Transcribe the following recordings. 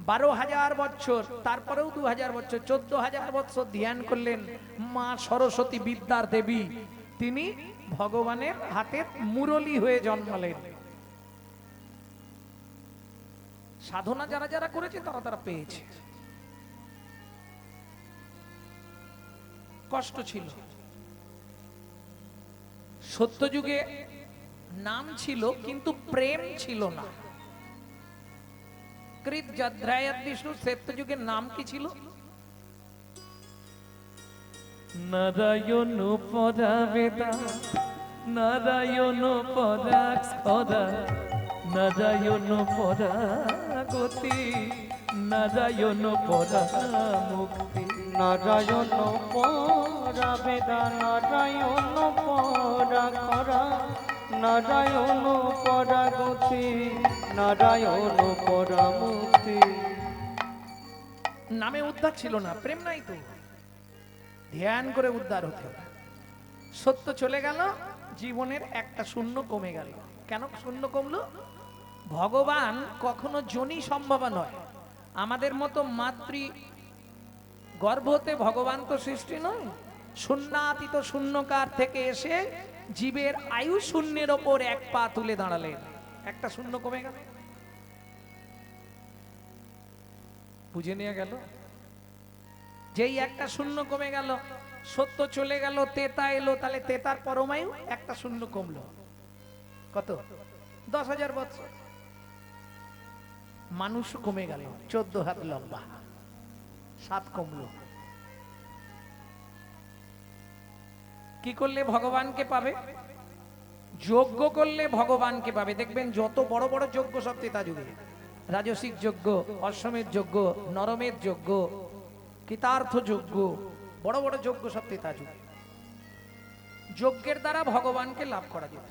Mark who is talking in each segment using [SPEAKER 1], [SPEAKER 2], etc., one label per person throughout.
[SPEAKER 1] 12,000 বছর, তারপরেও 2,000 বছর, 14,000 বছর ধ্যান করলেন। মা সরস্বতী বিদ্যার দেবী, তিনি ভগবানের হাতের মুরলী হয়ে জন্মালেন। সাধনা যারা যারা করেছে তারা তারা পেয়েছে। কষ্ট ছিল। সত্যযুগে নাম ছিল কিন্তু প্রেম ছিল না। কৃত যদ্রায়াত বিষ্ণু, সত্যযুগের নাম কি ছিল?
[SPEAKER 2] নারায়ণ পরাবেদা, নারায়ণ পরাক্ষরা, নারায়ণ পরাগতি, নারায়ণ পরামুক্তি।
[SPEAKER 3] নারায়ণ পরাবেদা, নারায়ণ পরাক্ষরা, নারায়ণ পরাগতি, নারায়ণ পরামুক্তি।
[SPEAKER 1] নামে উদ্ধার ছিল না, প্রেম নাই তো। ধ্যান করে উদ্ধার হতে হবে। সত্য চলে গেল, জীবনের একটা শূন্য কমে গেল। কেন শূন্য কমলো? ভগবান কখনো যোনি সম্ভবা নয়। আমাদের মতো মাতৃ গর্ভতে ভগবান তো সৃষ্টি নয়। শূন্যাতীত শূন্যকার থেকে এসে জীবের আয়ু শূন্যের ওপর এক পা তুলে দাঁড়ালেন। একটা শূন্য কমে গেল, বুঝে নিয়ে গেল। যেই একটা শূন্য কমে গেল, সত্য চলে গেল, তেতা এলো, তাহলে তেতার পরমায়ু একটা শূন্য কমলো। কত? 10,000 বছর। মানুষ কমে গেল, 14 হাত লম্বা, 7 কমলো। কি করলে ভগবানকে পাবে? যজ্ঞ করলে ভগবানকে পাবে। দেখবেন যত বড় বড় যজ্ঞ সব তেতা যুগে। রাজসিক যজ্ঞ, অশ্বমেধ যজ্ঞ, নরমেধ যজ্ঞ, কৃতার্থ যজ্ঞ, বড় বড় যজ্ঞ সব তেতা যুগে। যজ্ঞের দ্বারা ভগবানকে লাভ করা যেত।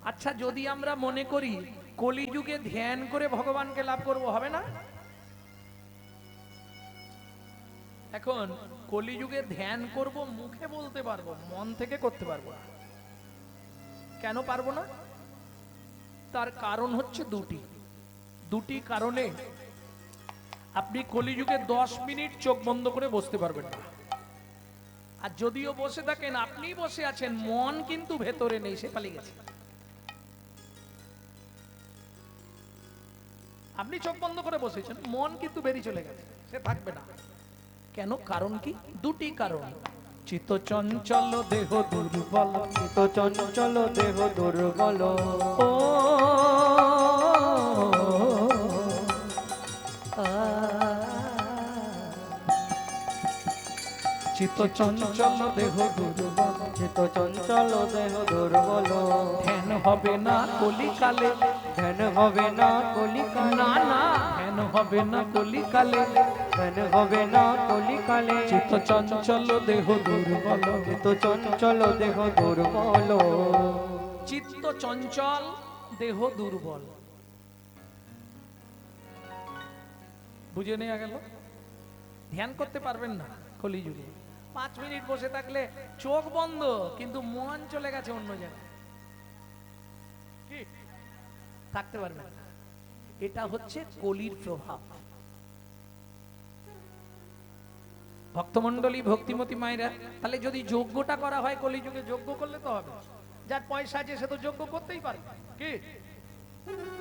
[SPEAKER 1] আচ্ছা, যদি আমরা মনে করি কলিযুগে ধ্যান করে ভগবানকে লাভ করব, হবে না? এখন কলিযুগে ধ্যান করব, মুখে বলতে পারবো, মন থেকে করতে পারবো না। কেন পারবো না? তার কারণ হচ্ছে দুটি কারণে আপনি কলিযুগে 10 মিনিট চোখ বন্ধ করে বসতে পারবেন না। আর যদিও বসে থাকেন, আপনি বসে আছেন, মন কিন্তু ভেতরে নেই, সে পালিয়ে গেছে। আপনি চোখ বন্ধ করে বসেছেন, মন কিন্তু বেরিয়ে চলে গেছে, সে থাকবে না। কেন? কারণ কি? দুটি কারণ। চিত্ত চঞ্চল দেহ দুর্বল,
[SPEAKER 3] চিত্ত চঞ্চল দেহ দুর্বল,
[SPEAKER 1] ও চিত্ত চঞ্চল দেহ দুর্বল,
[SPEAKER 3] চিত্ত চঞ্চল দেহ দুর্বল।
[SPEAKER 1] ধ্যান হবে না কলিকালে,
[SPEAKER 3] ধ্যান হবে না কলিকালে,
[SPEAKER 1] না না ধ্যান হবে না কলিকালে,
[SPEAKER 3] ধ্যান হবে না কলিকালে।
[SPEAKER 1] চিত্ত চঞ্চল দেহ দুর্বল,
[SPEAKER 3] চিত্ত চঞ্চল দেহ দুর্বল,
[SPEAKER 1] চিত্ত চঞ্চল দেহ দুর্বল। বুঝে নেওয়া গেল? ধ্যান করতে পারবেন না কলিযুগে। 5 মিনিট বসে থাকলে চোখ বন্ধ, কিন্তু মন চলে গেছে অন্য জায়গায়, কি থাকতে পারবেন না। এটা হচ্ছে কলির প্রভাব। ভক্তমন্ডলী, ভক্তিমতী মায়েরা, তাহলে যদি যজ্ঞটা করা হয় কলিযুগে, যজ্ঞ করলে তো হবে। যার পয়সা আছে সে তো যজ্ঞ করতেই পারবে। কি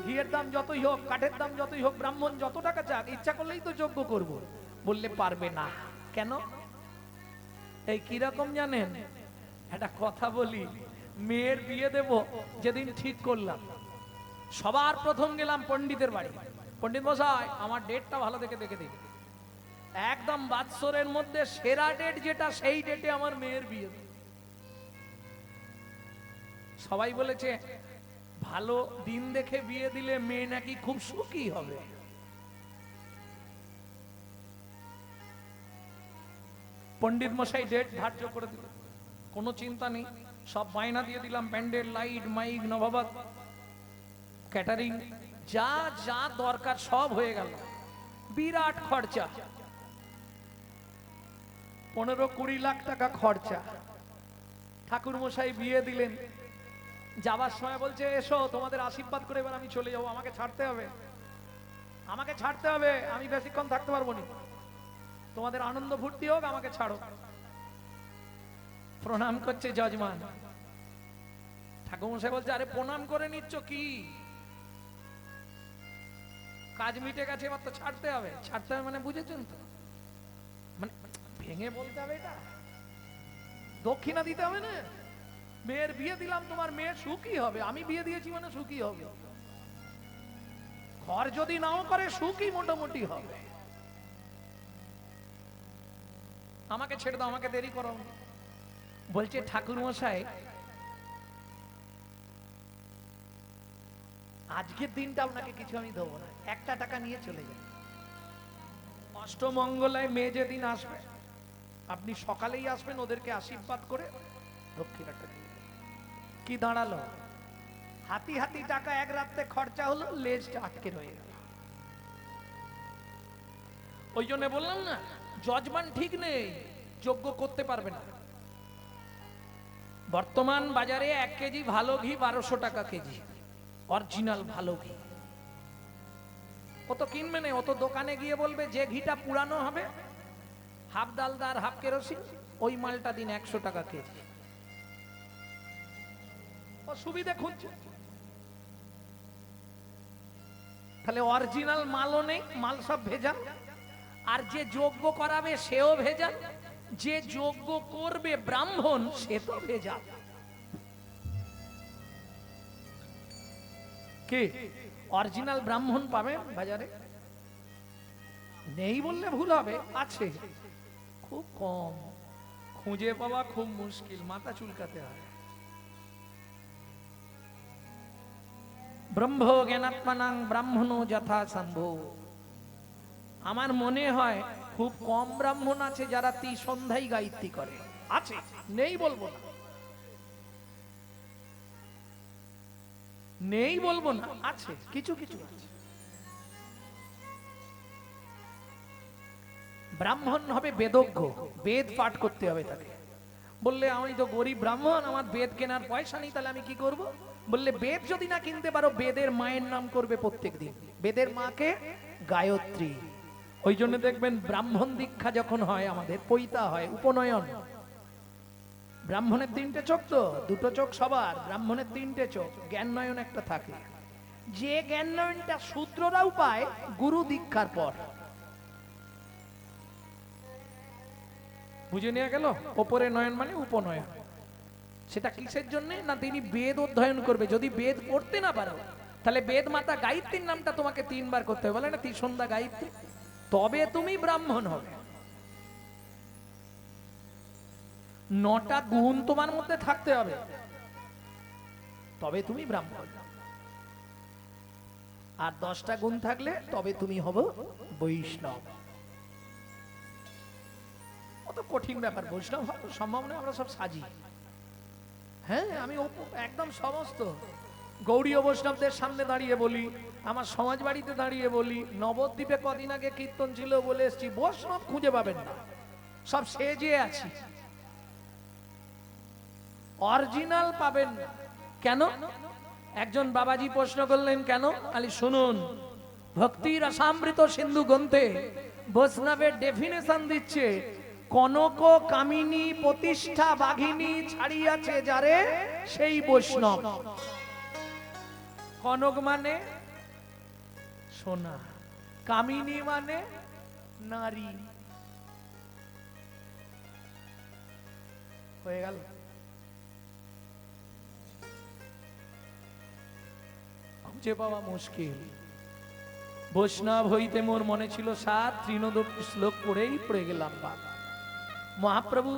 [SPEAKER 1] ঘিয়ের দাম যতই হোক, কাঠের দাম যতই হোক, ব্রাহ্মণ যত টাকা চাক, ইচ্ছা করলেই তো যজ্ঞ করব, বললে পারবে না। কেন? এই কিরকম জানেন? একটা কথা বলি, মেয়ের বিয়ে দেব যেদিন ঠিক করলাম, সবার প্রথম গেলাম পণ্ডিতের বাড়ি। পণ্ডিত মশাই, আমার ডেটটা ভালো দেখে দেখে দিন। একদম বাৎসরের মধ্যে সেরা ডেট যেটা, সেই ডেটে আমার মেয়ের বিয়ে। সবাই বলেছে ভালো দিন দেখে বিয়ে দিলে মেয়ে নাকি খুব সুখী হবে। পণ্ডিত মশাই ডেট ধার্য করে দিল, কোনো চিন্তা নেই, সব বায়না দিয়ে দিলাম, প্যান্ডেল, লাইট, মাইক, নবাবাত, ক্যাটারিং, যা যা দরকার সব হয়ে গেল। বিরাট খরচা, 15-20 লাখ টাকা খরচা। ঠাকুর মশাই বিয়ে দিলেন, যাবার সময় বলছে, এসো তোমাদের আশীর্বাদ করে এবার আমি চলে যাবো, আমাকে ছাড়তে হবে। আমাকে ছাড়তে হবে, আমি বেশিক্ষণ থাকতে পারবো না। তোমাদের আনন্দ ফুর্তি হোক, আমাকে ছাড়ো। প্রণাম করছে যজমান। ঠাকুরমশাই বলছে, আরে প্রণাম করে নিচ্ছ কি, কাজ মিটে গেছে, এবার তো ছাড়তে হবে। ছাড়তে হবে মানে বুঝেছেন তো, মানে ভেঙে বলতে হবে, এটা দক্ষিণা দিতে হবে না। মেয়ের বিয়ে দিলাম, তোমার মেয়ে সুখী হবে, আমি বিয়ে দিয়েছি মানে সুখী হবে। ঘর যদি নাও করে সুখী মোটামুটি হবে। আমাকে ছেড়ে দাও, আমাকে দেরি করো। বলছে ঠাকুর মশাই, আজকের দিনটা আপনাকে কিছু আমি দেবো না, 1 টাকা নিয়ে চলে যান। অষ্টমঙ্গলায় মেয়ে যেদিন আসবে, আপনি সকালেই আসবেন, ওদেরকে আশীর্বাদ করে দক্ষিণাটা দিয়ে দেবেন। কি দাঁড়ালো? হাতি হাতি টাকা এক রাত্রে খরচা হলো, লেজটা আটকে রয়ে গেল। ওই জন্য বললাম না, যজমান ঠিক নেই, যোগ্য করতে পারবে না। বর্তমান বাজারে 1 কেজি ভালো ঘি 1200 টাকা কেজি, অরিজিনাল ভালো ঘি। ও তো কিনবে না, ও তো দোকানে গিয়ে বলবে যে ঘিটা পুরানো হবে, হাফ ডালদার হাফ কেরোসিন, ওই মালটা দিন 100 টাকা কেজি। ও সুবিধা খুঁজছে। তাহলে অরিজিনাল মালও নেই, মাল সব ভেজাল। আর যে যোগ্য করাবে সেও ভেজাল, যে যোগ্য করবে ব্রাহ্মণ সে তো ভেজাল। কি অরিজিনাল ব্রাহ্মণ পাবে বাজারে? নেই বললে ভুল হবে, আছে, খুব কম, খুঁজে পাওয়া খুব মুশকিল, মাথা চুলকাতে হয়। ব্রহ্ম জ্ঞানাত্মানাং ব্রাহ্মণো যথা সম্ভব। আমার মনে হয় খুব কম ব্রাহ্মণ আছে যারা সন্ধ্যায় গায়ত্রী করে, আছে, নেই বলবো না, নেই বলবো না, আছে, কিছু কিছু আছে। ব্রাহ্মণ হবে বেদজ্ঞ, বেদ পাঠ করতে হবে তাকে। বললে আমি তো গরিব ব্রাহ্মণ, আমার বেদ কেনার পয়সা নেই, তাহলে আমি কি করব? বললে বেদ যদি না কিনতে পারো, বেদের মায়ের নাম করবে প্রত্যেক দিন। বেদের মাকে গায়ত্রী। ওই জন্য দেখবেন ব্রাহ্মণ দীক্ষা যখন হয়, আমাদের পৈতা হয়, উপনয়ন। ব্রাহ্মণের 3টে চোখ, তো 2টো চোখ সবার, ব্রাহ্মণের 3টে চোখ, জ্ঞান নয়ন একটা থাকে। যে জ্ঞান নয়নটা শূদ্ররাও পায় গুরু দীক্ষার পর। বুঝে নেওয়া গেল? ওপরে নয়ন মানে উপনয়ন। সেটা কিসের জন্য না, তিনি বেদ অধ্যয়ন করবে। যদি বেদ পড়তে না পারো, তাহলে বেদ মাতা গায়ত্রীর নামটা তোমাকে 3 বার করতে হবে, বলে না সন্ধ্যা গায়ত্রী, তবে তুমি ব্রাহ্মণ হবে। 9টা গুণ তোমার মধ্যে থাকতে হবে, তবে তুমি ব্রাহ্মণ। আর 10টা গুণ থাকলে তবে তুমি হবে বৈষ্ণব। অত কঠিন ব্যাপার, বৈষ্ণব হওয়া সম্ভব নয়, আমরা সব সাজি। হ্যাঁ, আমি একদম সমস্ত গৌড়ীয় বৈষ্ণবদের সামনে দাঁড়িয়ে বলি, আমার সমাজ বাড়িতে দাঁড়িয়ে বলি, নবদ্বীপে কদিন আগে কীর্তন ছিল বলে এসেছি, বৈষ্ণব খুঁজে পাবেন না, সব সেজে আছি, অরিজিনাল পাবেন না। কেন? একজন বাবাজি প্রশ্ন করলেন, কেন? আলি শুনুন, ভক্তি রসামৃত সিন্ধু গ্রন্থে বৈষ্ণবের ডেফিনেশন দিচ্ছে, কনক কামিনী প্রতিষ্ঠা বাঘিনী ছাড়িয়াছে যারে সেই বৈষ্ণব। কনক মানে সোনা, কামিনী মানে নারী। হয়ে গেল? খুঁজে পাওয়া মুশকিল। বৈষ্ণব হইতে মোর মনে ছিল 7, 3 শ্লোক পড়েই পড়ে গেলাম। মহাপ্রভু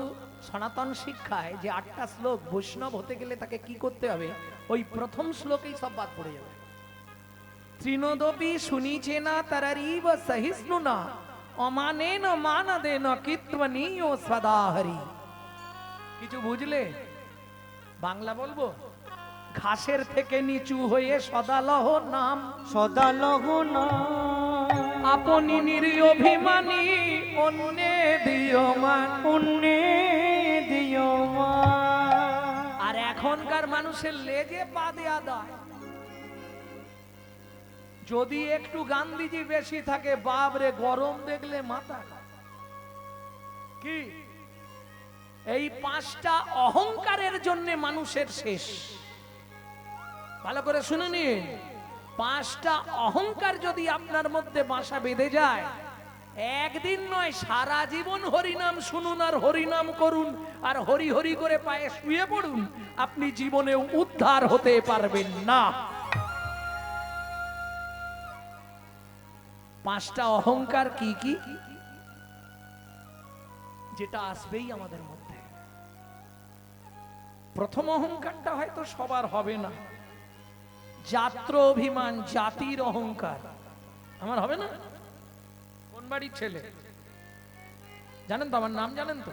[SPEAKER 1] সনাতন শিক্ষায় যে 8টা শ্লোক, বৈষ্ণব হতে গেলে তাকে কি করতে হবে, ওই প্রথম শ্লোকেই সব বাদ পড়ে যাবে। তৃণোদপি শুনিছে না তারারিব সহিষ্ণু না অমানেন মানদেন কীর্তনীয় সদাহরি। কিছু বুঝলে? বাংলা বলবো, ঘাসের থেকে নিচু হয়ে সদালহ নাম,
[SPEAKER 3] সদালহ নাম,
[SPEAKER 1] আপনি নিরভিমানী অন্যে দিও মান,
[SPEAKER 3] পুণ্যে দিও মান।
[SPEAKER 1] আর এখনকার মানুষের লেজে পা দেয়া দায়। যদি একটু গান্ধীজি বেশি থাকে, বাপরে গরম দেখলে মাথা খারাপ। কি এই 5টা অহংকারের জন্য মানুষের শেষ। ভালো করে শুনে নিন, 5টা অহংকার যদি আপনার মধ্যে বাসা বেঁধে যায়, একদিন নয় সারা জীবন হরিনাম শুনুন আর হরিনাম করুন আর হরি হরি করে পায়ে শুয়ে পড়ুন, আপনি জীবনেও উদ্ধার হতে পারবেন না। 5টা অহংকার কি কি, যেটা আসবেই আমাদের মধ্যে। প্রথম অহংকারটা হয়তো সবার হবে না, জাত্র অভিমান, জাতির অহংকার। আমার হবে না? কোন বাড়ির ছেলে জানেন তো? আমার নাম জানেন তো?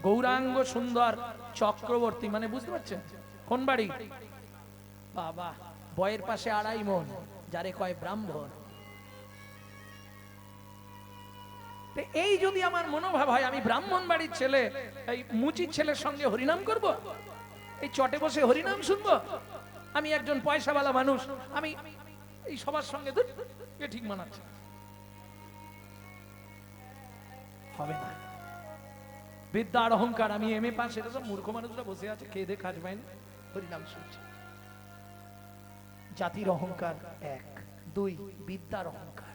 [SPEAKER 1] গৌরাঙ্গ সুন্দর চক্রবর্তী, মানে বুঝতে পারছেন কোন বাড়ি? বাবা, বয়ের পাশে 2.5 মণ, যারে কয় ব্রাহ্মণ। এই যদি আমার মনোভাব হয় আমি ব্রাহ্মণ বাড়ির ছেলে, এই মুচির ছেলের সঙ্গে হরিনাম করব, এই চটে বসে হরিনাম শুনবো, আমি একজন পয়সাওয়ালা মানুষ, আমি এই সবার সঙ্গে ঠিক মানাচ্ছে, হবে না। বিদ্যার অহংকার, আমি এম এ পাস, এটা সব মূর্খ মানুষরা বসে আছে খেয়ে দে কাজ পায়নি, হরিনাম শুনছে। জাতির অহংকার 1, 2 বিদ্যার অহংকার।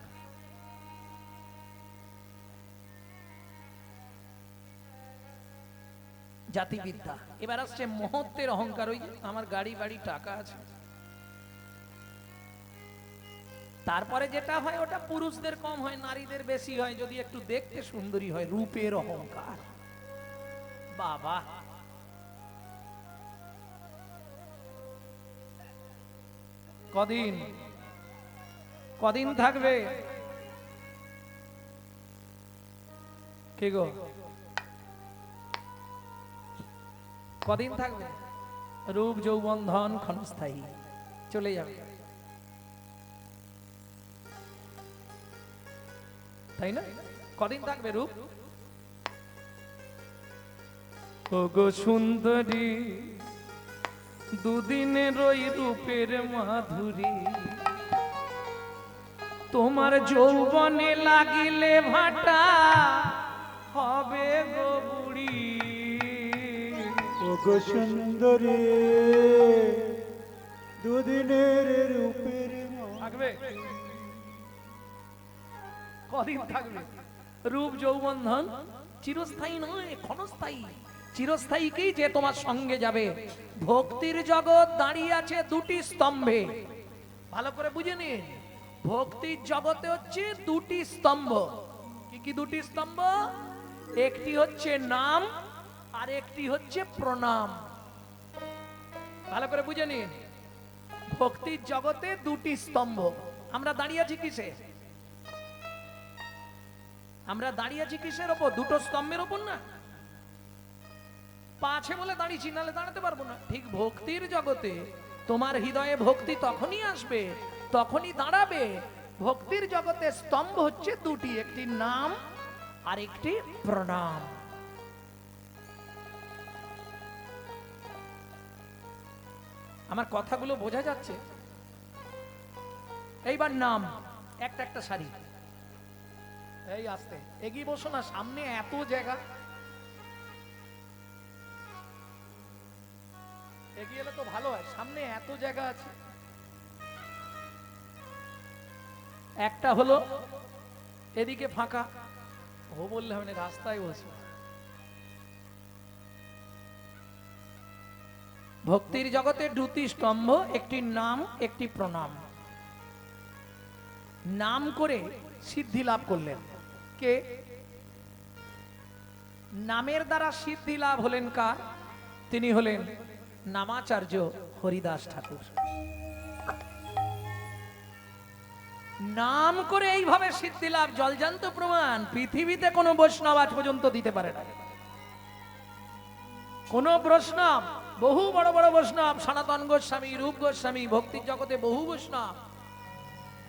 [SPEAKER 1] জাতিবিদ্যা। এবার আসছে মহত্বের অহংকার, ওই আমার গাড়ি বাড়ি টাকা আছে। তারপরে যেটা হয় ওটা পুরুষদের কম হয়, নারীদের বেশি হয়, যদি একটু দেখতে সুন্দরী হয়, রূপের অহংকার। বাবা, কদিন থাকবে? কে গো, কদিন থাকবে? রূপ যৌবন ধন ক্ষণস্থায়ী, চলে যাবে, তাই না? কদিন থাকবে রূপ?
[SPEAKER 2] ওগো সুন্দরী, দুদিনের ওই রূপের মাধুরী, তোমার যৌবনে লাগিলে ভাটা হবে গো বুড়ি।
[SPEAKER 3] ওগো সুন্দরী, দুদিনের রূপের
[SPEAKER 1] থাকবে? কদিন থাকবে? রূপ যৌবন ধন চিরস্থায়ী নয়, ক্ষণস্থায়ী। চিরস্থায়ী কি? যে তোমার সঙ্গে যাবে। ভক্তির জগৎ দাঁড়িয়ে আছে 2টি স্তম্ভে, ভালো করে বুঝে নিন। ভক্তির জগতে হচ্ছে 2টি স্তম্ভ। কি কি 2টি স্তম্ভ? একটি হচ্ছে নাম আর একটি হচ্ছে প্রণাম। ভালো করে বুঝে নিন, ভক্তির জগতে 2টি স্তম্ভ। আমরা দাঁড়িয়ে আছি কিসে? আমরা দাঁড়িয়ে আছি কিসের ওপর? 2টো স্তম্ভের ওপর না? পা আছে বলে দাঁড়িয়েছি, নাহলে দাঁড়াতে পারবো না। ঠিক ভক্তির জগতে তোমার হৃদয়ে ভক্তি তখনই আসবে, তখনই দাঁড়াবে। ভক্তির জগতে স্তম্ভ হচ্ছে 2টি, একটি নাম আর একটি প্রণাম। আমার কথাগুলো বোঝা যাচ্ছে? এইবার নাম, একটা একটা সারি, এই আস্তে এগিয়ে বসো না, সামনে এত জায়গা। এগিয়ে এলে তো ভালো হয়, সামনে এত জায়গা আছে। একটা হলো এদিকে ফাঁকা, ও বললে হবে না, রাস্তায় বসে। ভক্তির জগতে 2টি স্তম্ভ, একটি নাম একটি প্রণাম। নাম করে সিদ্ধি লাভ করলেন কে? নামের দ্বারা সিদ্ধি লাভ হলেন কার? তিনি হলেন নামাচার্য হরিদাস ঠাকুর। নাম করে এইভাবে সিদ্ধি লাভ, জলজান্ত প্রমাণ। পৃথিবীতে কোনো বৈষ্ণব আজ পর্যন্ত দিতে পারে না। কোন বৈষ্ণব, বহু বড় বড় বৈষ্ণব, সনাতন গোস্বামী, রূপ গোস্বামী, ভক্তির জগতে বহু বৈষ্ণব,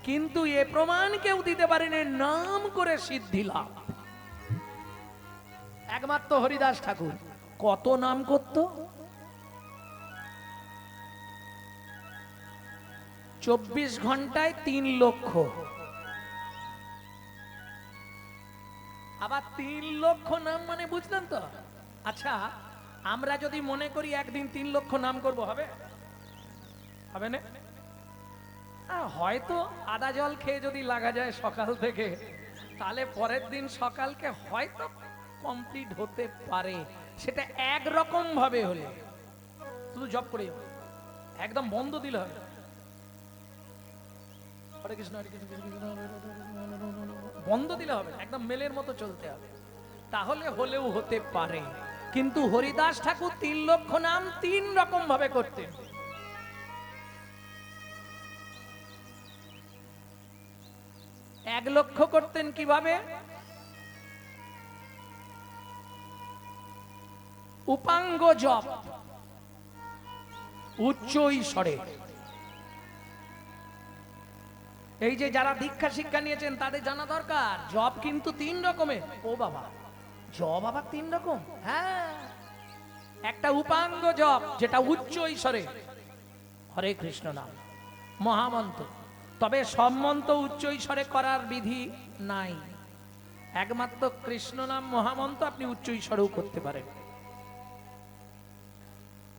[SPEAKER 1] কিন্তু এ প্রমাণ কেউ দিতে পারেনি নাম করে সিদ্ধি লাভ। একমাত্র হরিদাস ঠাকুর। কত নাম করত? 24 ঘন্টায় 3 লক্ষ। আবার 3 লক্ষ নাম মানে বুঝলেন তো? আচ্ছা, আমরা যদি মনে করি একদিন 3 লক্ষ নাম করব, হবে? হবে না? হয়তো আদা জল খেয়ে যদি লাগা যায় সকাল থেকে, তাহলে পরের দিন সকালকে হয়তো কমপ্লিট হতে পারে। সেটা একরকম ভাবে হলে, শুধু জব করে একদম বন্ধ দিলে হবে। হরে কৃষ্ণ হরে কৃষ্ণ কৃষ্ণ কৃষ্ণ হরে হরে, বন্ধ দিলে হবে, একদম মেলের মতো চলতে হবে, তাহলে হলেও হতে পারে। কিন্তু হরিদাস ঠাকুর 3 লক্ষ নাম 3 রকম ভাবে করতেন। এক লক্ষ করতেন কিভাবে? উপাঙ্গ জপ, উচ্চ ঈশ্বরে। এই যে যারা দীক্ষা শিক্ষা নিয়েছেন তাদের জানা দরকার, জপ কিন্তু 3 রকমের। ও বাবা, জপ আবার 3 রকম? হ্যাঁ, একটা উপাঙ্গ জপ যেটা উচ্চ ঈশ্বরে, হরে কৃষ্ণ নাম মহামন্ত্র। তবে সব মন্ত্র উচ্চ ঈশ্বরে করার বিধি নাই, একমাত্র কৃষ্ণ নাম মহামন্ত্র আপনি উচ্চ ঈশ্বরেও করতে পারেন।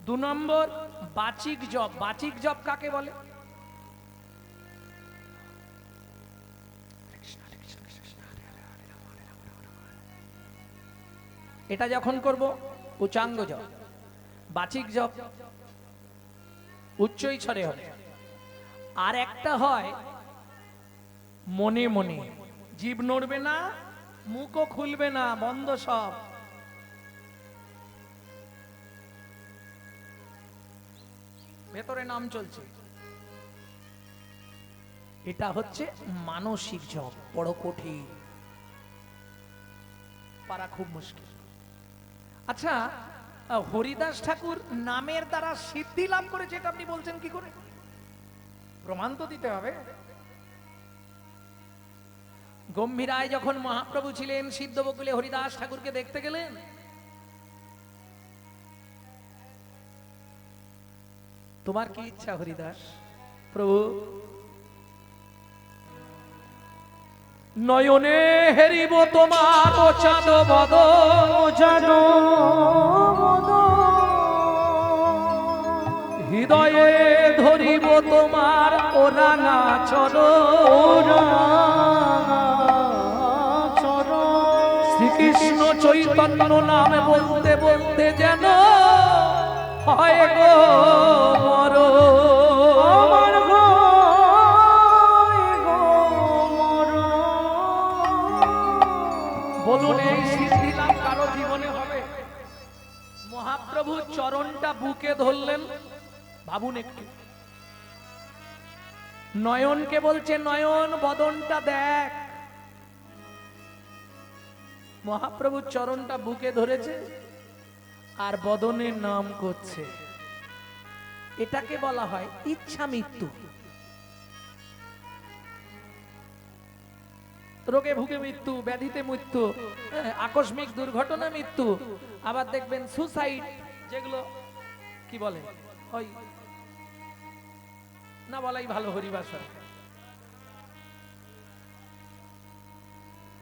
[SPEAKER 1] 2 নম্বর বাচিক জপ। বাচিক জপ কাকে বলে? এটা যখন করব উচ্চাঙ্গ জপ। বাচিক জপ উচ্চ ঈশ্বরে হবে। আর একটা হয় মনে মনে, জিভ নড়বে না, মুখও খুলবে না, বন্ধ সব। ভেতরে নাম চলছে, এটা হচ্ছে মানসিক জপ, বড় কঠিন, পারা খুব মুশকিল। আচ্ছা, হরিদাস ঠাকুর নামের দ্বারা সিদ্ধি লাভ করেছে, এটা আপনি বলছেন কি করে? প্রমাণ তো দিতে হবে। গম্ভীরায় যখন মহাপ্রভু ছিলেন, সিদ্ধ বকুলে হরিদাস ঠাকুরকে দেখতে গেলেন। তোমার কি ইচ্ছা হরিদাস? প্রভু, নয়নে হেরিব তোমার চাঁদ বদন, হৃদয়ে ধরিব তোমার ওরাঙা চরণ। শ্রীকৃষ্ণ চৈতন্য নামে বলতে বলতে যেন হয় গো বলুন, এই সিদ্ধি লাভ কারো জীবনে হবে? মহাপ্রভু চরণটা বুকে ধরলেন, ভাবুন একটু। নয়নকে বলছে, নয়ন বদনটা দেখ। মহাপ্রভু চরণটা বুকে ধরেছে আর বদনের নাম করছে। এটাকে বলা হয় ইচ্ছা মৃত্যু। রোগে ভুগে মৃত্যু, ব্যাধিতে মৃত্যু, আকস্মিক দুর্ঘটনা মৃত্যু। আবার দেখবেন সুসাইড, যেগুলো কি বলে, ওই না বলাই ভালো, হরিবাসর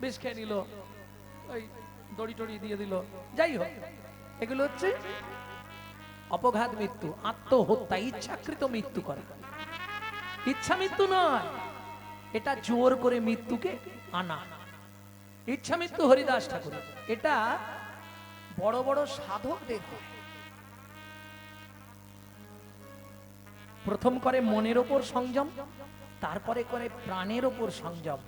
[SPEAKER 1] বিষ খেয়ে নিল, ওই দড়ি টড়ি দিয়ে দিল, যাই হোক, এগুলো হচ্ছে অপঘাত মৃত্যু, আত্মহত্যা, ইচ্ছাকৃত মৃত্যু করে। ইচ্ছা মৃত্যু নয়, এটা জোর করে মৃত্যুকে আনা। ইচ্ছা মৃত্যু হরিদাস ঠাকুর, এটা বড় বড় সাধকদের হয়। প্রথম করে মনের ওপর সংযম, তারপরে করে প্রাণের ওপর সংযম।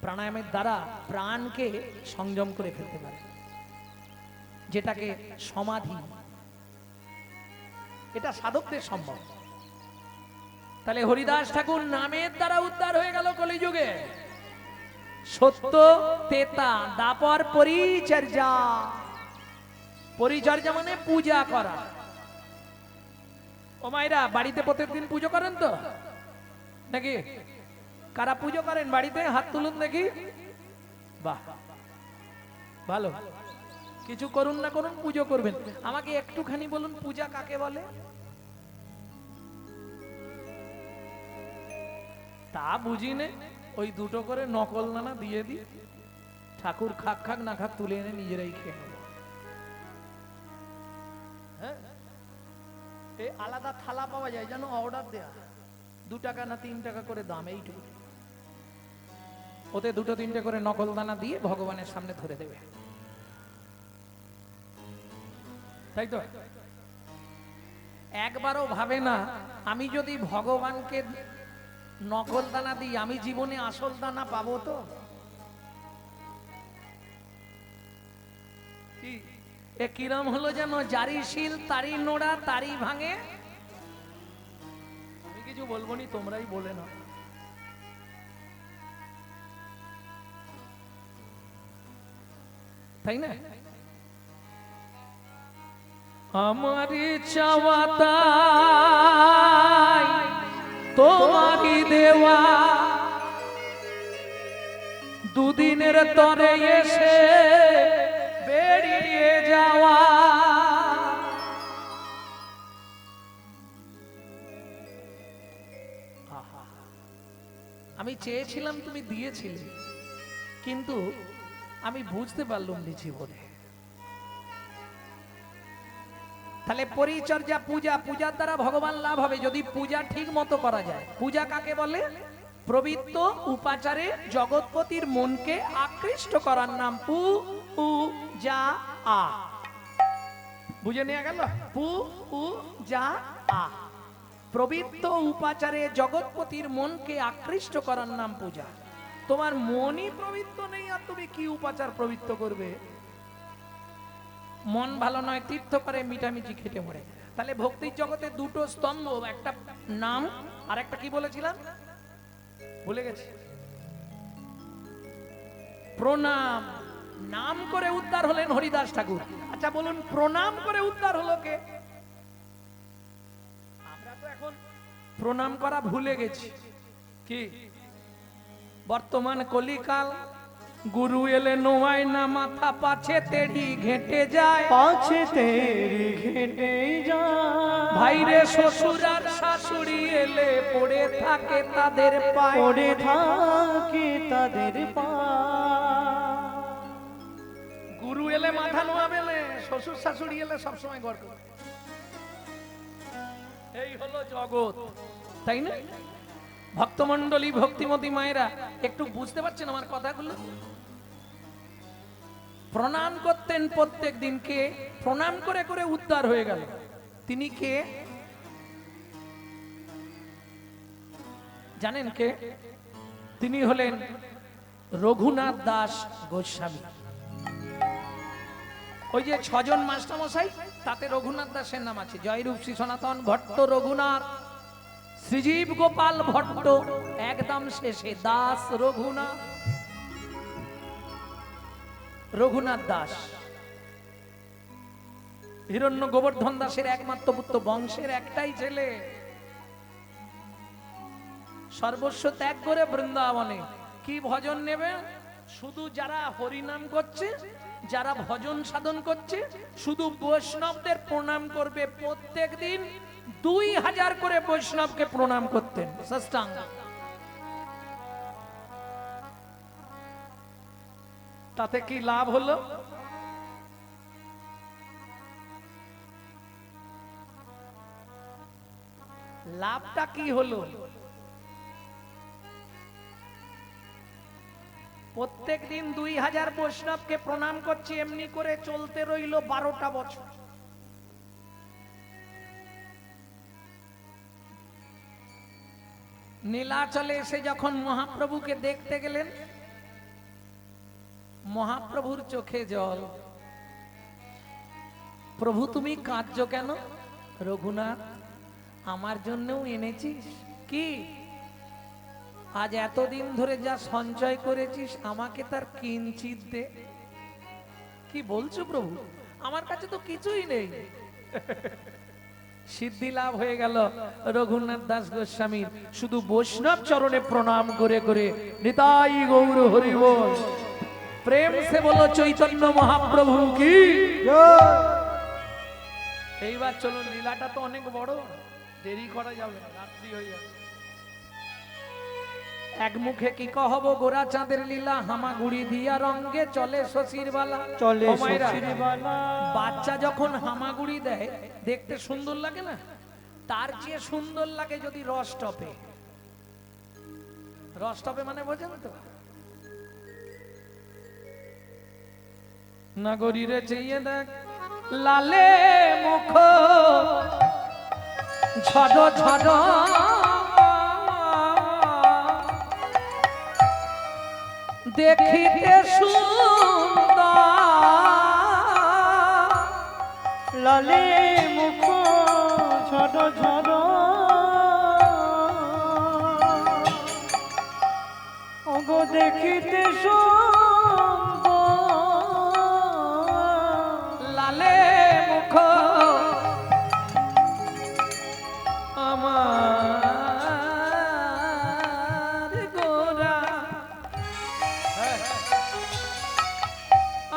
[SPEAKER 1] প্রাণায়ামের দ্বারা প্রাণকে সংযম করে ফেলতে পারে, যেটাকে সমাধি, এটা সাধকদের সম্ভব। তাহলে হরিদাস ঠাকুর নামের দ্বারা উদ্ধার হয়ে গেল কলিযুগে। সত্য তেতা দাপর পরিচর্যা। পরিচর্যা মানে পূজা করা। ও মায়েরা, বাড়িতে প্রত্যেকদিন পুজো করেন তো নাকি? কারা পুজো করেন বাড়িতে? হাত তুলুন দেখি। বাহ, ভালো। কিছু করুন না করুন, পুজো করবেন। আমাকে একটুখানি বলুন, পূজা কাকে বলে?
[SPEAKER 2] তা বুঝি নে, ওই দুটো করে নকল দানা দিয়ে দি, ঠাকুর খাক খাক না খাক তুলে এনে নিজেরাই খেয়ে নেবো।
[SPEAKER 1] হ্যাঁ, এই আলাদা থালা পাওয়া যায় জানো, অর্ডার দেয়া, 2 টাকা না 3 টাকা করে দাম, এইটুকু।
[SPEAKER 2] ওতে 2-3টে করে নকল দানা দিয়ে ভগবানের সামনে ধরে দেবে, তাই তো? একবারও ভাবে না আমি যদি ভগবানকে নকল দানা দিই আমি জীবনে আসল দানা পাবো তো? কি এ কিরম হলো যেন, জারি শিল তারি নোড়া তারি ভাঙে।
[SPEAKER 1] আমি কিছু বলবো নি, তোমরাই বলে না।
[SPEAKER 2] তাই না? আমারই চাওয়া তাই তোমারই দেওয়া, দুদিনের তরে এসে বেরিয়ে যাওয়া। আমি চেয়েছিলাম তুমি দিয়েছিলে, কিন্তু আমি বুঝতে পারলাম নি জীবনে। তাহলে পরিচর্যা, পূজা, পূজার দ্বারা ভগবান লাভ হবে যদি পূজা ঠিক মতো করা যায়। পূজা কাকে বলে? প্রবৃত্ত উপাচারে জগৎপতির মনকে আকৃষ্ট করার নাম পু উ যা আ। বুঝে নেওয়া গেল? পু উ যা আ, প্রবৃত্ত উপাচারে জগৎপতির মনকে আকৃষ্ট করার নাম পূজা। তোমার মনই প্রবৃত্ত নেই আর তুমি কি উপাচার প্রবৃত্ত করবে? মন ভালো নয়, তীর্থ করে মিটামিটি খেটে মরে। তাহলে ভক্তির জগতে দুটো স্তম্ভ, একটা নাম আর একটা কি বলেছিলাম ভুলে গেছি, প্রণাম। নাম করে উদ্ধার হলেন হরিদাস ঠাকুর।
[SPEAKER 1] আচ্ছা বলুন, প্রণাম করে উদ্ধার হলো কে? আমরা তো এখন
[SPEAKER 2] প্রণাম করা ভুলে গেছি। কি বর্তমান কলিকাল, গুরু এলে নোয়ায় না মাথা, পাছে তেড়ি ঘেঁটে যায়,
[SPEAKER 3] পাছে তেরি ঘেটে যায়।
[SPEAKER 2] ভাইরে শ্বশুর আর শাশুড়ি এলে পড়ে থাকে তাদের পায়ে,
[SPEAKER 3] পড়ে থাকে তাদের পা।
[SPEAKER 1] গুরু এলে মাথা নোয়া মেলে, শ্বশুর শাশুড়ি এলে সবসময় গড় করে।
[SPEAKER 2] এই হলো জগৎ, তাই না? ভক্তমণ্ডলী, ভক্তিমতী মায়েরা, একটু বুঝতে পারছেন আমার কথাগুলো? প্রণাম করতেন প্রত্যেক দিনকে, প্রণাম করে করে উদ্ধার হয়ে গেল। তিনি কে জানেন? কে? তিনি হলেন রঘুনাথ দাস গোস্বামী। ওই যে 6 জন মাস্টারমশাই, তাতে রঘুনাথ দাসের নাম আছে। জয়রূপ শ্রী সনাতন ভট্ট রঘুনাথ, শ্রীজীব গোপাল ভট্ট, একদম শেষে দাস রঘুনাথ। রঘুনাথ দাস হিরণ্য গোবর্ধন দাসের একমাত্র পুত্র, বংশের একটাই ছেলে। সর্বস্ব ত্যাগ করে বৃন্দাবনে কি ভজন নেবে? শুধু যারা হরিনাম করছে, যারা ভজন সাধন করছে, শুধু বৈষ্ণবদের প্রণাম করবে। প্রত্যেক দিন 2000 করে বৈষ্ণবকে প্রণাম করতেন সাষ্টাঙ্গ।
[SPEAKER 1] তাতে কি লাভ হলো?
[SPEAKER 2] লাভটা কি হলো? প্রত্যেক দিন 2000 বৈষ্ণবকে প্রণাম করছে, এমনি করে চলতে রইল 12টা বছর। নীলাচলে এসে যখন মহাপ্রভুকে দেখতে গেলেন, মহাপ্রভুর চোখে জল। প্রভু তুমি কাঁদছো কেন? রঘুনাথ, আমার জন্যও এনেছিস কি? আজ এতদিন ধরে যা সঞ্চয় করেছিস আমাকে তার কিঞ্চিত দে। কি বলছো প্রভু? আমার কাছে তো কিছুই নেই। সিদ্ধি লাভ হয়ে গেল রঘুনাথ দাস গোস্বামীর, শুধু বৈষ্ণব চরণে প্রণাম করে করে। নিতাই গৌর হরি বল। প্রেম সে বলো চৈতন্য মহাপ্রভু কি।
[SPEAKER 1] এইবার চলুন, লীলাটা তো অনেক বড়, দেরি করা যাবে না, রাত্রি হয়ে যাবে।
[SPEAKER 2] এক মুখে কি কহব গোরা চাঁদের লীলা, হামাগুড়ি দিয়া রঙ্গে চলে শশীর বালা।
[SPEAKER 3] চলে
[SPEAKER 2] ও মায়েরা,
[SPEAKER 3] শশীর বালা।
[SPEAKER 2] বাচ্চা যখন হামাগুড়ি দেয় দেখতে সুন্দর লাগে না? তার চেয়ে সুন্দর লাগে যদি রস টপে। রস টপে মানে বোঝেন তো? নাগরীরে চেয়ে দেখ লালে মুখ ঝড় ঝড় দেখিতে সুন্দর,
[SPEAKER 3] লালে মুখ ঝড় ঝড় ওগো দেখিতে সুন্দর।
[SPEAKER 2] লালে মুখ আমার গোরা,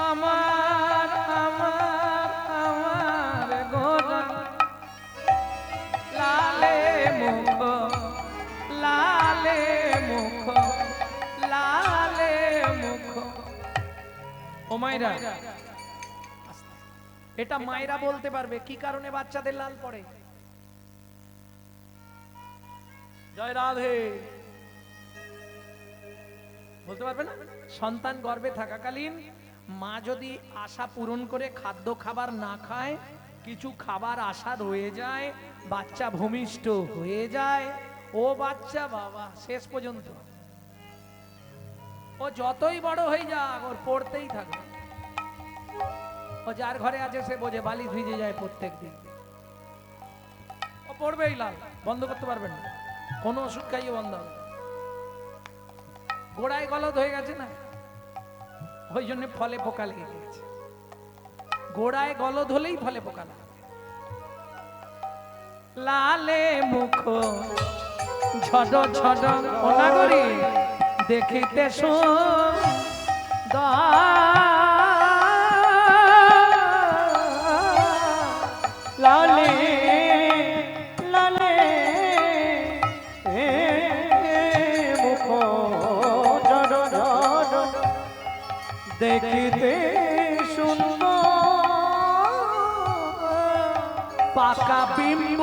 [SPEAKER 2] আমার আমার আমার গোরা, লালে মুখ লালে মুখ লালে মুখ। ও মায়েরা, এটা মায়েরা বলতে পারবে কি কারণে বাচ্চাদের লাল পড়ে। জয় রাধে, বলতে পারবে না? সন্তান গর্ভে থাকাকালীন মা যদি আশা পূরণ করে খাদ্য খাবার না খায়, কিছু খাবার আশা রয়ে যায়, বাচ্চা ভূমিষ্ঠ হয়ে যায়, ও বাচ্চা বাবা শেষ পর্যন্ত ও যতই বড় হয়ে যাক ওর পড়তেই থাকবে। ও যার ঘরে আছে সে বোঝে বালিশ ভিজে যায় প্রত্যেক দিন, ও পড়বেই লাল, বন্ধ করতে পারবেন না, কোনো ওষুধ খাইয়ে বন্ধ হবে। গোড়ায় গলদ হয়ে গেছে না, ওই জন্য ফলে পোকা লেগে গেছে। গোড়ায় গলদ হলেই ফলে পোকা লাগে। লালে মুখ ঝড় ঝড় অনাগরি দেখিতে
[SPEAKER 3] লালে লালে মুখ ঝড় ঝড় দেখিতে সুন্দর।
[SPEAKER 2] পাকা বিম্ব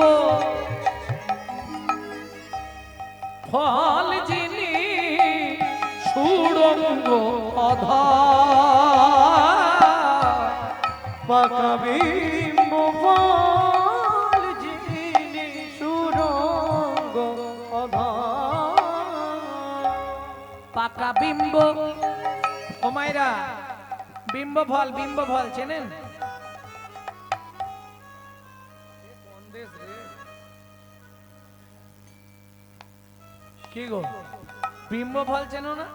[SPEAKER 2] ফল যিনি সুড়ঙ্গ অধর,
[SPEAKER 3] পাকা বিম্ব ফল যিনি সুরঙ্গ অধর।
[SPEAKER 2] পাকা বিম্ব। ও মায়েরা, বিম্ব ফল চেনেন? কি গো, বিম্ব ফল চেনো না?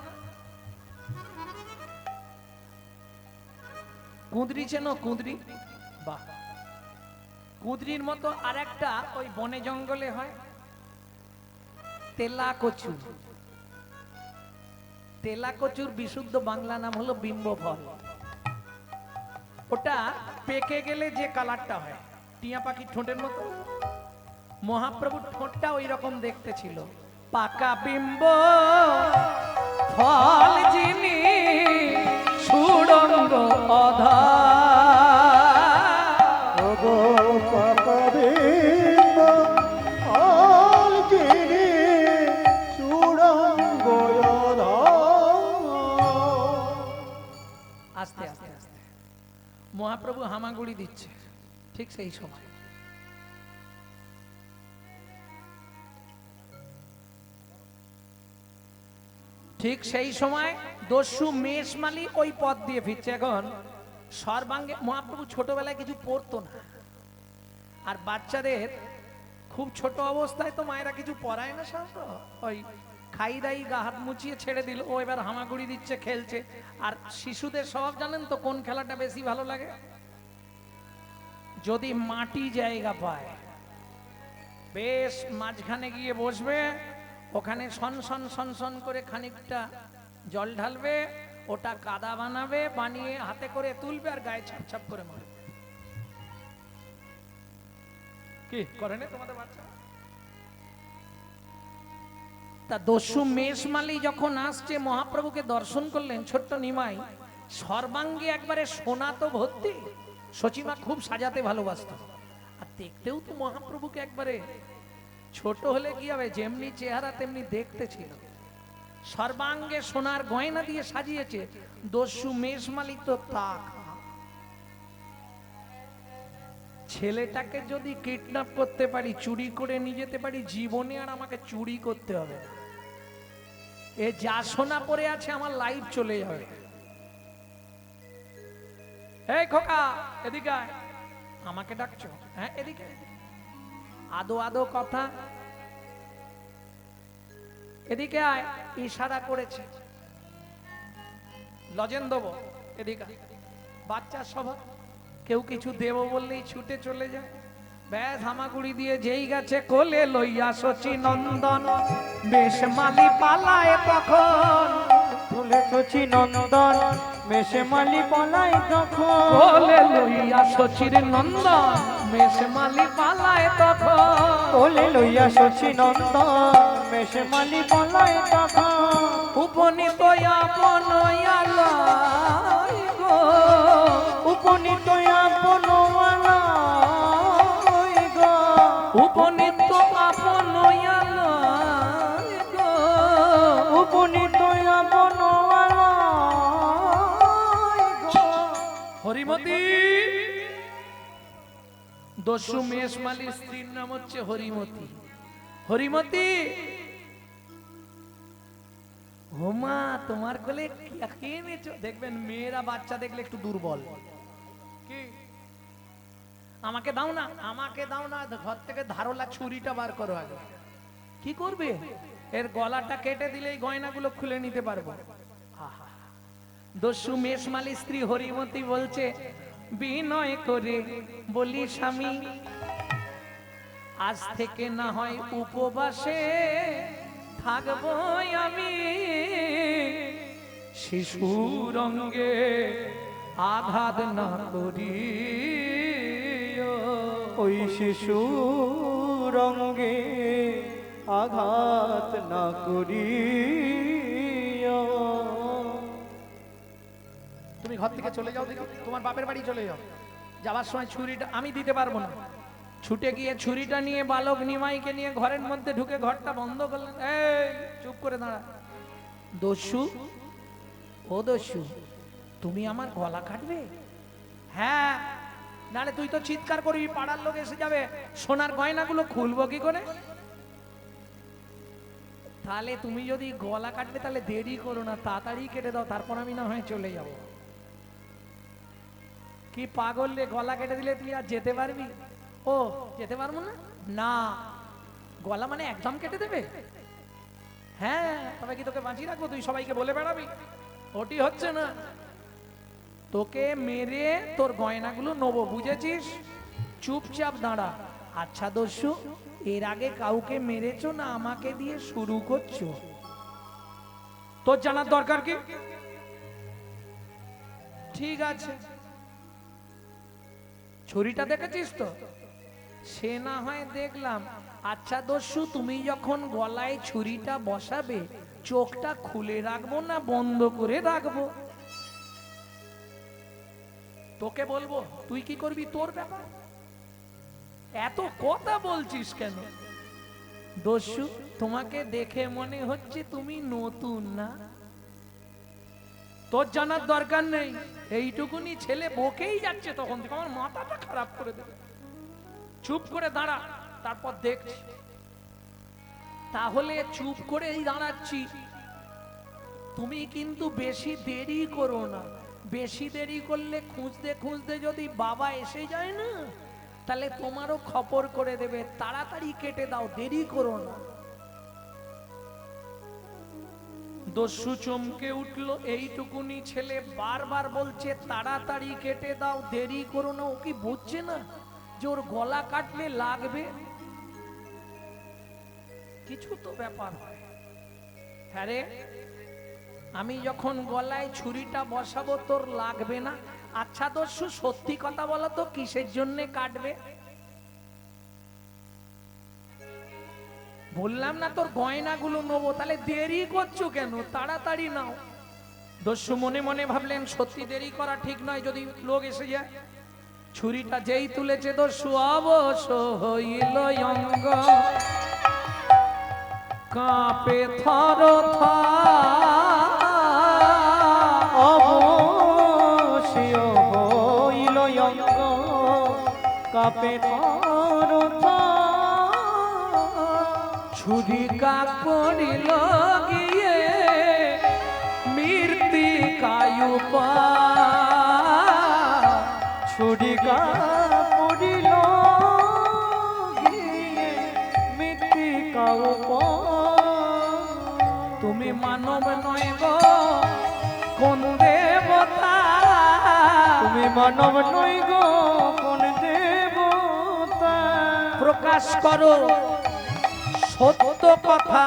[SPEAKER 2] কুঁদরি চেনো? কুঁদরি, বাহ, কুঁদরির মতো আরেকটা ওই বনে জঙ্গলে হয়, তেলা কচু। তেলা কচুর বিশুদ্ধ বাংলা নাম হলো বিম্ব ফল। ওটা পেকে গেলে যে কালারটা হয়, টিয়া পাখির ঠোঁটের মতো, মহাপ্রভুর ঠোঁটটা ওই রকম দেখতে ছিল। পাকা বিম্ব ফল যিনি সুড়ঙ্গ অধর,
[SPEAKER 3] ওগো পাকা বিম্ব ফল যিনি সুরঙ্গ অধর।
[SPEAKER 2] আস্তে আস্তে আস্তে মহাপ্রভু হামাগুড়ি দিচ্ছে, ঠিক সেই সময় দস্যু মেষমালি ওই পথ দিয়ে ফিরছে। এখন সর্বাঙ্গে মহাপ্রভু ছোটবেলায় কিছু পড়তো না, আর বাচ্চাদের খুব ছোট অবস্থায় তো মায়েরা কিছু পড়ায় না, সাধারণত ওই খাই দাই গা হাত মুচিয়ে ছেড়ে দিল, ও এবার হামাগুড়ি দিচ্ছে, খেলছে। আর শিশুদের স্বভাব জানেন তো কোন খেলাটা বেশি ভালো লাগে? যদি মাটি জায়গা পায়, বেশ মাঝখানে গিয়ে বসবে, ওখানে সন সন সন সন করে খানিকটা জল ঢালবে, ওটা কাদা বানাবে, বানিয়ে হাতে করে তুলবে আর গায়ে ছাপ ছাপ করে মারবে। কি করে না তোমাদের বাচ্চা? তা দস্যু মেষমালি যখন আসছে মহাপ্রভুকে দর্শন করলেন, ছোট্ট নিমাই সর্বাঙ্গে একবারে সোনা তো ভর্তি। সচিমা খুব সাজাতে ভালোবাসত, আর দেখতেও তো মহাপ্রভুকে একবারে, ছোট হলে কি হবে, যেমনি চেহারা তেমনি দেখতে ছিল। সর্বাঙ্গে সোনার গয়না দিয়ে সাজিয়েছে। দস্যু মেষমালি তো তাক, ছেলেটাকে যদি কিডন্যাপ করতে পারি, চুরি করে নিয়ে যেতে পারি, জীবনে আর আমাকে চুরি করতে হবে না। এ যা সোনা পড়ে আছে আমার লাইফ চলে যাবে। এই খোকা এদিকে আয়। আমাকে ডাকছো? হ্যাঁ এদিকে। আদো আদো কথা, এদিকে আয়। ইশারা করেছে, লজেন দেবো, এদিকে আয়। বাচ্চা স্বভাব, কেউ কিছু দেব বললেই ছুটে চলে যায়। ব্যাস হামাগুড়ি দিয়ে যেই গেছে কোলে লইয়া শচী নন্দন, মেষমালি পালায় তখন।
[SPEAKER 3] কোলে শচী নন্দন, মেষমালি পলায় তখন।
[SPEAKER 2] কোলে লইয়া শচীর নন্দন, মেষমালি পালায় তখন।
[SPEAKER 3] কোলে লইয়া শচী নন্দন, মেষমালি পলায় তখন।
[SPEAKER 2] উপনীত আপন আলয় গো,
[SPEAKER 3] উপনীত আপন আলয় গো।
[SPEAKER 2] উপনীত আপন আলয় গো,
[SPEAKER 3] উপনীত আপন আলয় গো।
[SPEAKER 2] হরিমতি। দস্যু মেষমালির স্ত্রীর নাম হচ্ছে হরিমতি। হরিমতি, হোমা তোমার কোলে কে এনেছো? দেখবেন মেয়েরা বাচ্চা দেখলে একটু দুর্বল। কি আমাকে দাও না, আমাকে দাও না, ঘর থেকে ধারলা ছুরিটা বার করো আগে। কি করবে? এর গলাটা কেটে দিলেই গয়নাগুলো খুলে নিতে পারবো। আহা, দস্যু মেষমালি স্ত্রী হরিমতি বলছে, বিনয় করে বলি স্বামী, আজ থেকে না হয় উপবাসে থাকবো আমি। শিশুর অঙ্গে আঘাত না করি,
[SPEAKER 3] ওই শিশু রঙ্গে আঘাত না করিও।
[SPEAKER 1] তুমি ঘর থেকে চলে যাও, দেখি তোমার বাপের বাড়ি চলে যাও। যাওয়ার সময় ছুরিটা আমি দিতে পারবো না।
[SPEAKER 2] ছুটে গিয়ে ছুরিটা নিয়ে বালক নিমাইকে নিয়ে ঘরের মধ্যে ঢুকে ঘরটা বন্ধ করলেন। এই চুপ করে দাঁড়া। দস্যু, ও দস্যু, তুমি আমার গলা কাটবে? হ্যাঁ, নালে তুই তো চিৎকার করবি, পাড়ার লোক এসে যাবে, সোনার গয়নাগুলো খুলবো কি করে? তাহলে তুমি যদি গলা কাটবে তাহলে দেরি করো না, তাড়াতাড়ি কেটে দাও, তারপর আমি না হয় চলে যাব। কি পাগল রে, গলা কেটে দিলে তুই আর যেতে পারবি? ও যেতে পারবো না? না, গলা মানে একদম কেটে দেবে? হ্যাঁ, তবে কি তোকে বাঁচিয়ে রাখবো? তুই সবাইকে বলে বেড়াবি? ওটি হচ্ছে না, তোকে মেরে তোর গয়নাগুলো নেবো, বুঝেছিস? চুপচাপ দাঁড়া। আচ্ছা দস্যু, এর আগে কাউকে মেরেছো না আমাকে দিয়ে শুরু করছো? তোর জানার দরকার কি? ঠিক আছে, ছুরিটা দেখেছিস তো? সে না হয় দেখলাম। আচ্ছা দস্যু, তুমি যখন গলায় ছুরিটা বসাবে, চোখটা খুলে রাখবো না বন্ধ করে রাখবো? তোকে বলবো, তুই কি করবি তোর ব্যাপার। এত কথা বলছিস কেন? দস্যু, তোমাকে দেখে মনে হচ্ছে তুমি নতুন না? তোর জানার দরকার নেই, এইটুকুনি ছেলে বকেই যাচ্ছে, তখন থেকে আমার মাথাটা খারাপ করে দেবে। চুপ করে দাঁড়া, তারপর দেখছি। তাহলে চুপ করেই দাঁড়াচ্ছি। তুমি কিন্তু বেশি দেরি করো না। বেশি দেরি করলে খুঁজতে খুঁজতে যদি বাবা এসে যায় না, তাহলে তোমারও খবর করে দেবে। তাড়াতাড়ি কেটে দাও, দেরি করো না। দস্যু চমকে উঠলো, এইটুকুনি ছেলে বারবার বলছে তাড়াতাড়ি কেটে দাও, দেরি করো না। ও কি বুঝছে না যে ওর গলা কাটলে লাগবে? কিছু তো ব্যাপার হয়। হ্যাঁ রে, আমি যখন গলায় ছুরিটা বসাবো তোর লাগবে না? আচ্ছা দস্যু, সত্যি কথা বলো তো, কিসের জন্য কাটবে? বললাম না তোর গয়নাগুলো নেবো, তাহলে দেরি করছো কেন? তাড়াতাড়ি নাও। দস্যু মনে মনে ভাবলেন সত্যি দেরি করা ঠিক নয়, যদি লোক এসে যায়। ছুরিটা যেই তুলেছে দস্যু অবশ হইল অঙ্গ, কাঁপে থর
[SPEAKER 3] অবশ্যই হইল অঙ্গ কাপে থর
[SPEAKER 2] ছুরি কাপড়িল গিয়ে মৃত্তিকায়ু
[SPEAKER 3] ছুরি কাপড়িল গিয়ে মৃত্তিকা
[SPEAKER 2] তুমি মানব নয় গো কোন দেবতা,
[SPEAKER 3] তুমি মানব নই গো কোন দেবতা,
[SPEAKER 2] প্রকাশ করো সত্য কথা।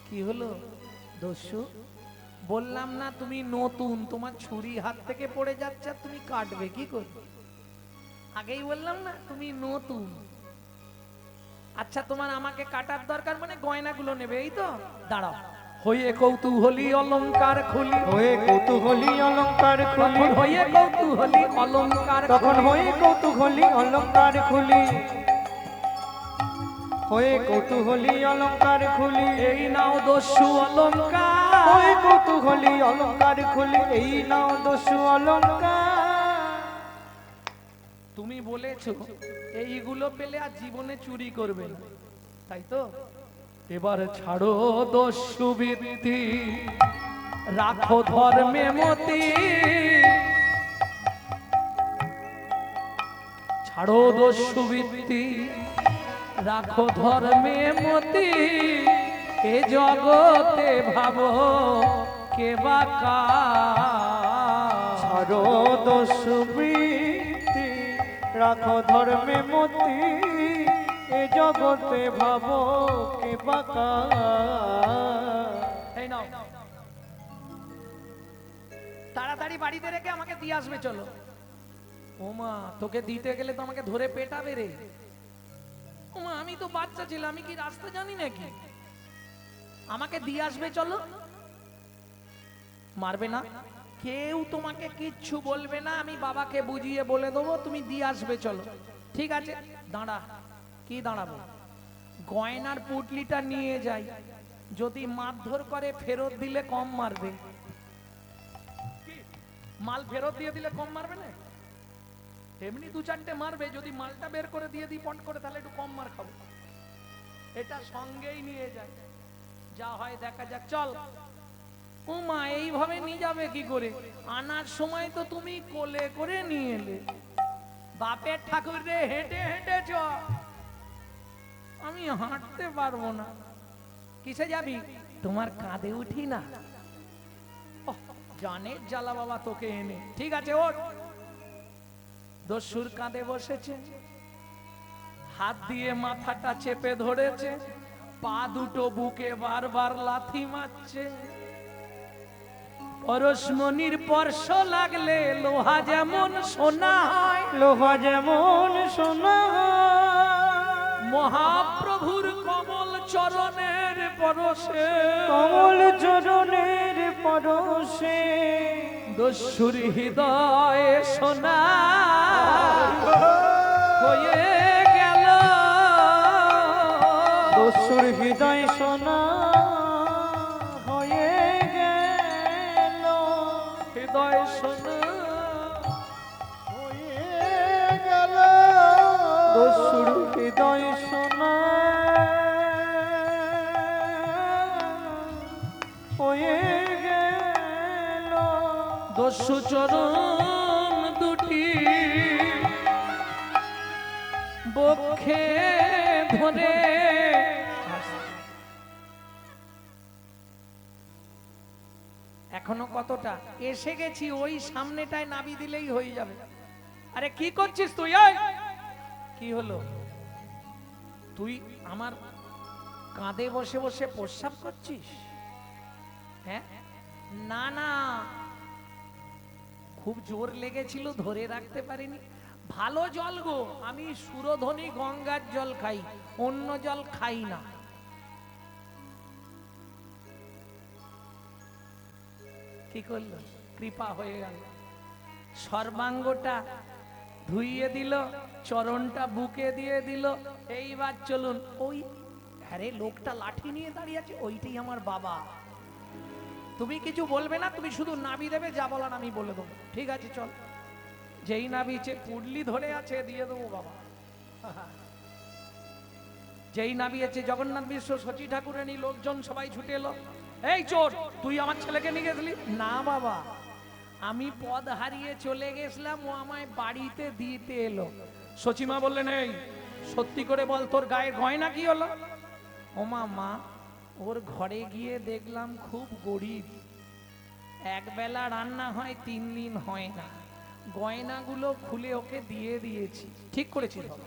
[SPEAKER 2] কি হলো দস্যু? বললাম না তুমি নতুন, তোমার ছুরি হাত থেকে পড়ে যাচ্ছে আর তুমি কাটবে কি করবে? আগেই বললাম না তুমি নতুন। আচ্ছা তোমার আমাকে কাটার দরকার মানে গয়নাগুলো নেবে, এই তো? দাঁড়াও। হয়ে কৌতূহলী অলংকার খুলি,
[SPEAKER 3] হয়ে কৌতূহলী অলঙ্কার খুলি,
[SPEAKER 2] হয়ে কৌতূহলী অলংকার
[SPEAKER 3] তখন হয়ে কৌতূহলী অলঙ্কার খুলি, হয়ে কৌতূহলী অলঙ্কার খুলি,
[SPEAKER 2] এই নাও দস্যু অলংকার,
[SPEAKER 3] হয়ে কৌতূহলী অলঙ্কার খুলি, এই নাও দস্যু অলঙ্কার।
[SPEAKER 2] তুমি বলেছো এইগুলো পেলে আর জীবনে চুরি করবে না, তাই তো? এবার ছাড়ো দস্যু বৃত্তি, রাখো ধর্মে মতি, ছাড়ো দস্যু বৃত্তি, রাখো ধর্মে মতি, এ জগতে ভাবো কে বাকা।
[SPEAKER 3] ছাড়ো দস্যু বৃত্তি, রাখো ধর্মে মতি, এ জগতে ভাবো কে বাকা।
[SPEAKER 2] এই নাও, তাড়াতাড়ি বাড়িতে রেখে আমাকে দিয়ে আসবে চলো। ওমা তোকে দিতে গেলে তো আমাকে ধরে পেটাবে রে। ওমা আমি তো বাচ্চা ছিলাম, আমি কি রাস্তা জানি নাকি? আমাকে দিয়ে আসবে চলো। মারবে না, কেউ তোমাকে কিচ্ছু বলবে না, আমি বাবাকে বুঝিয়ে বলে দেবো, তুমি দিয়ে আসবে চলো। ঠিক আছে দাঁড়া। কি দাঁড়াবো? গয়নার পুটলিটা নিয়ে যাই, যদি মারধর করে ফেরত দিলে কম মারবে। মাল ফেরত দিয়ে দিলে কম মারবে না? এমনি দু চারটে মারবে, যদি মালটা বের করে দিয়ে দিই পট করে তাহলে একটু কম মার খাবো। এটা সঙ্গেই নিয়ে যায়, যা হয় দেখা যাক। চল। ও মা এইভাবে নিয়ে যাবে কি করে? আনার সময় তো তুমি কোলে করে নিয়ে এলে। বাপের ঠাকুর রে হেঁটে হেঁটে চ, আমি হাঁটতে পারবো না। কিসে যাবি? তোমার কাঁধে উঠি না। জানের জ্বালা বাবা তোকে এনে। ঠিক আছে ওঠ। দস্যুর কাঁধে বসেছে, হাত দিয়ে মাথাটা চেপে ধরেছে, পা দুটো বুকে বারবার লাথি মারছে। পরশমণির স্পর্শ লাগলে লোহা যেমন সোনা হয়,
[SPEAKER 3] লোহা যেমন সোনা,
[SPEAKER 2] মহাপ্রভুর কমল চরণের পরশে,
[SPEAKER 3] কমল চরণের পরশে,
[SPEAKER 2] দস্যুর হৃদয়ে সোনা হয়ে গেল।
[SPEAKER 3] দস্যুর হৃদয় সোনা হয়ে গেল,
[SPEAKER 2] হৃদয় সোনা
[SPEAKER 3] হয়ে গেল, দস্যুর হৃদয় সোনা হয়ে গেল।
[SPEAKER 2] দস্যু চরণ দুটি বক্ষে ধরে এখনো কতটা এসে গেছি, ওই সামনেটায় নাবি দিলেই হয়ে যাবে। আরে কি করছিস তুই? কি হলো? তুই আমার কাঁধে বসে বসে প্রস্রাব করছিস? হ্যাঁ না না, খুব জোর লেগেছিল, ধরে রাখতে পারিনি। ভালো জল গো, আমি সুরধনী গঙ্গার জল খাই, অন্য জল খাই না। কি করলো? কৃপা হয়ে গেল, সর্বাঙ্গটা ধুইয়ে দিল, চরণটা বুকে দিয়ে দিল। এইবার চলুন। ওই আরে লোকটা লাঠি নিয়ে দাঁড়িয়ে আছে, ওইটাই আমার বাবা। তুমি কিছু বলবে না, তুমি শুধু নাবি দেবে, যা বলার আমি বলে দেবো। ঠিক আছে চল। যেই নাবিছে পুডলি ধরে আছে, দিয়ে দেবো বাবা। যেই নাবিয়েছে জগন্নাথ মিশ্র, শচী ঠাকুরানী, লোকজন সবাই ছুটে এলো। এই চোর, তুই আমার ছেলেকে নিয়ে গেছিলি? না বাবা, আমি পদ হারিয়ে চলে গেছিলাম, ও আমায় বাড়িতে দিতে এলো। সচিমা বললেন, এই সত্যি করে বল, তোর গায়ের গয়না কি হলো? ওমা মা, ওর ঘরে গিয়ে দেখলাম খুব গরিব, একবেলা রান্না হয়, 3 দিন হয় না, গয়নাগুলো খুলে ওকে দিয়ে দিয়েছি। ঠিক করেছি বাবা।